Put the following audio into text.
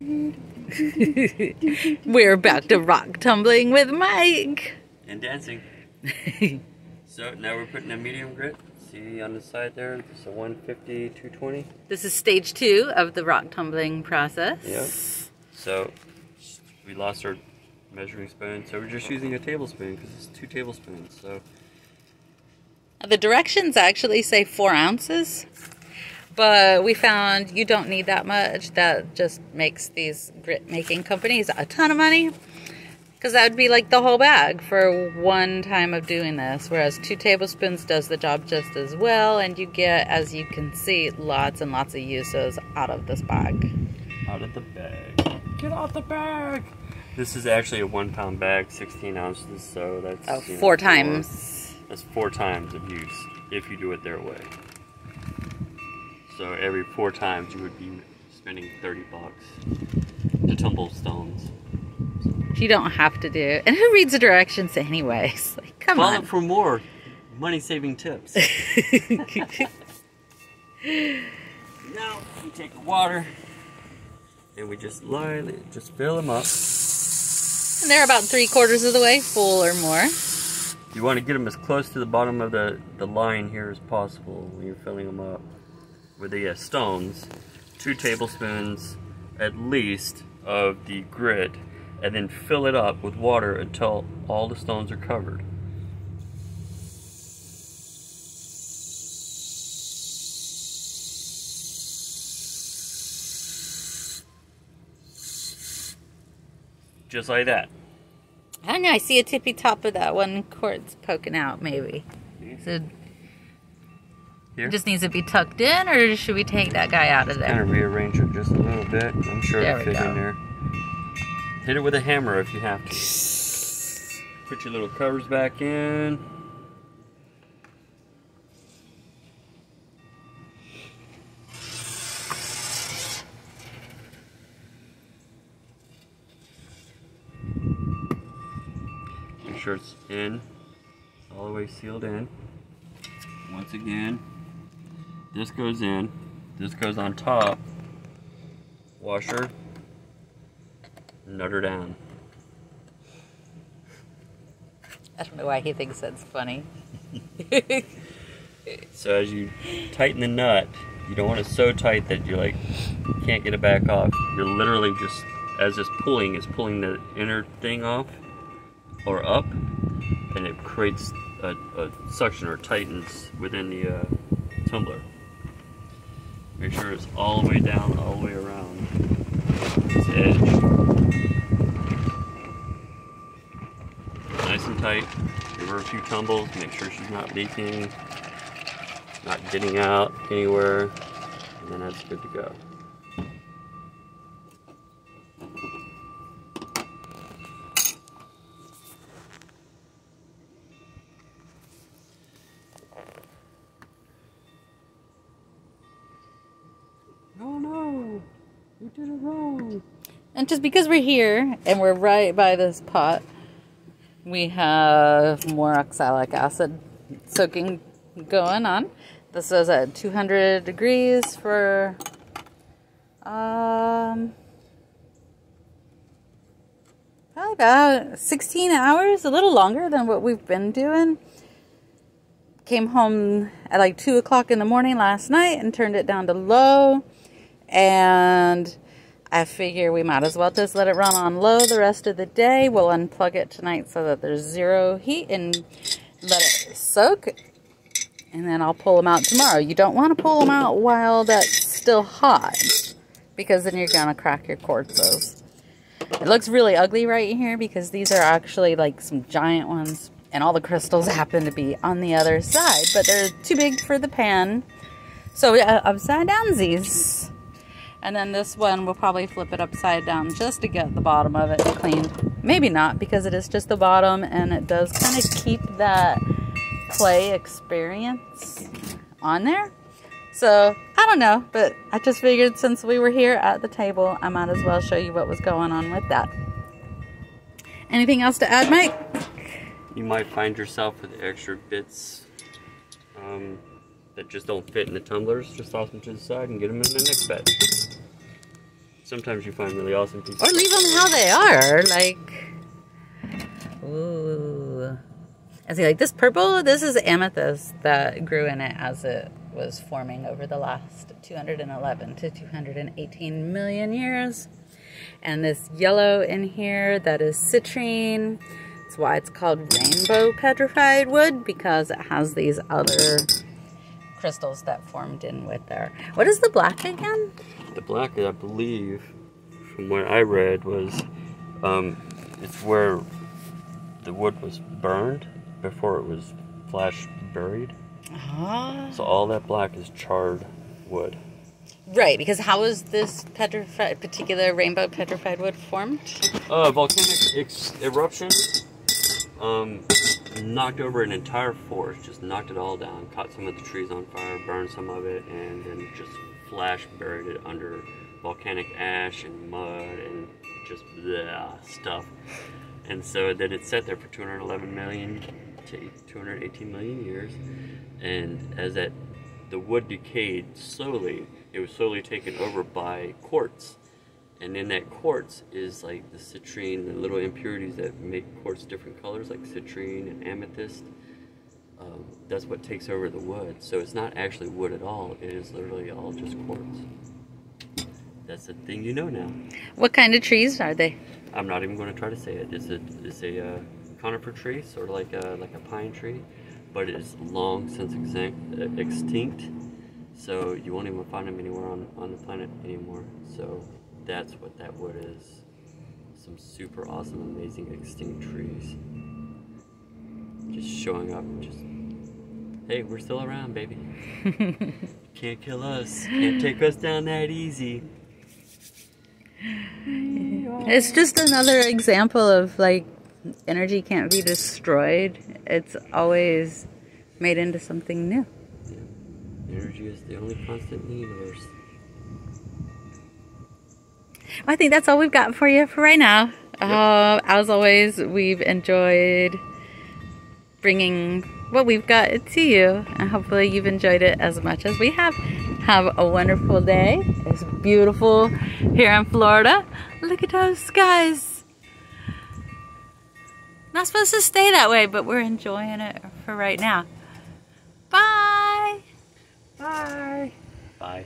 We're back to rock tumbling with Mike. And dancing. So now we're putting a medium grit. See on the side there, it's a 150, 220. This is stage 2 of the rock tumbling process. Yep. So we lost our measuring spoon, so we're just using a tablespoon because it's 2 tablespoons. So the directions actually say 4 ounces. But we found you don't need that much. That just makes these grit making companies a ton of money. Because that would be like the whole bag for one time of doing this. Whereas 2 tablespoons does the job just as well. And you get, as you can see, lots and lots of uses out of this bag. Out of the bag. Get out the bag! This is actually a 1 pound bag, 16 ounces. So that's 4 times. That's 4 times of use if you do it their way. So every 4 times you would be spending $30 to tumble stones. You don't have to do it. And who reads the directions anyways? Like, come on. Follow for more money-saving tips. Now we take the water and we just fill them up. And they're about 3/4 of the way full or more. You want to get them as close to the bottom of the line here as possible when you're filling them up. With the stones, 2 tablespoons at least of the grit, and then fill it up with water until all the stones are covered. Just like that. I don't know, I see a tippy top of that one quart's poking out, maybe. So Here? it just needs to be tucked in, or should we take that guy out of there? Kind of rearrange it just a little bit. I'm sure it'll fit in there. Hit it with a hammer if you have to. Put your little covers back in. Make sure it's in, all the way sealed in. Once again, this goes in, this goes on top, washer, nut her down. I don't know why he thinks that's funny. So as you tighten the nut, you don't want it so tight that you can't get it back off. You're literally just, as it's pulling the inner thing off or up, and it creates a suction or tightens within the tumbler. Make sure it's all the way down, all the way around this edge. Nice and tight. Give her a few tumbles, make sure she's not leaking, not getting out anywhere, and then that's good to go. Oh no, you did it wrong. And just because we're here and we're right by this pot, we have more oxalic acid soaking going on. This is at 200 degrees for probably about 16 hours, a little longer than what we've been doing. Came home at like 2 o'clock in the morning last night and turned it down to low. And I figure we might as well just let it run on low the rest of the day. We'll unplug it tonight so that there's 0 heat and let it soak. And then I'll pull them out tomorrow. You don't want to pull them out while that's still hot, because then you're going to crack your quartzos. It looks really ugly right here because these are actually like some giant ones. And all the crystals happen to be on the other side. But they're too big for the pan. So upside downsies. And then this one, we'll probably flip it upside down just to get the bottom of it cleaned. Maybe not, because it is just the bottom, and it does kind of keep that clay experience on there. So, I don't know, but I just figured since we were here at the table, I might as well show you what was going on with that. Anything else to add, Mike? You might find yourself with extra bits that just don't fit in the tumblers. Just toss them to the side and get them in the next batch. sometimes you find really awesome pieces. Or leave them how they are. Like, ooh. And see, like this purple, this is amethyst that grew in it as it was forming over the last 211 to 218 million years. And this yellow in here, that is citrine. That's why it's called rainbow petrified wood, because it has these other crystals that formed in with there. What is the black again? The black, I believe, from what I read, was it's where the wood was burned before it was flash buried. Ah. So all that black is charred wood. Right, because how was this particular rainbow petrified wood formed? Volcanic eruption knocked over an entire forest, just knocked it all down, caught some of the trees on fire, burned some of it, and then just flash buried it under volcanic ash and mud and just stuff. And so then it sat there for 211 million to 218 million years, and as the wood decayed slowly, it was slowly taken over by quartz. And in that quartz is like the citrine, the little impurities that make quartz different colors, like citrine and amethyst. That's what takes over the wood. So it's not actually wood at all. It is literally all just quartz. That's the thing you know now. What kind of trees are they? I'm not even going to try to say it. It's a conifer tree, sort of like a pine tree, but it is long since extinct. So you won't even find them anywhere on the planet anymore. So that's what that wood is. Some super awesome, amazing extinct trees. Just showing up, just, hey, we're still around, baby. Can't kill us. Can't take us down that easy. It's just another example of like energy can't be destroyed. It's always made into something new. Energy is the only constant in the universe. Well, I think that's all we've got for you for right now. Yep. As always, we've enjoyed bringing what we've got to you, and hopefully you've enjoyed it as much as we have. Have a wonderful day. It's beautiful here in Florida. Look at those skies. Not supposed to stay that way, but we're enjoying it for right now. Bye. Bye. Bye.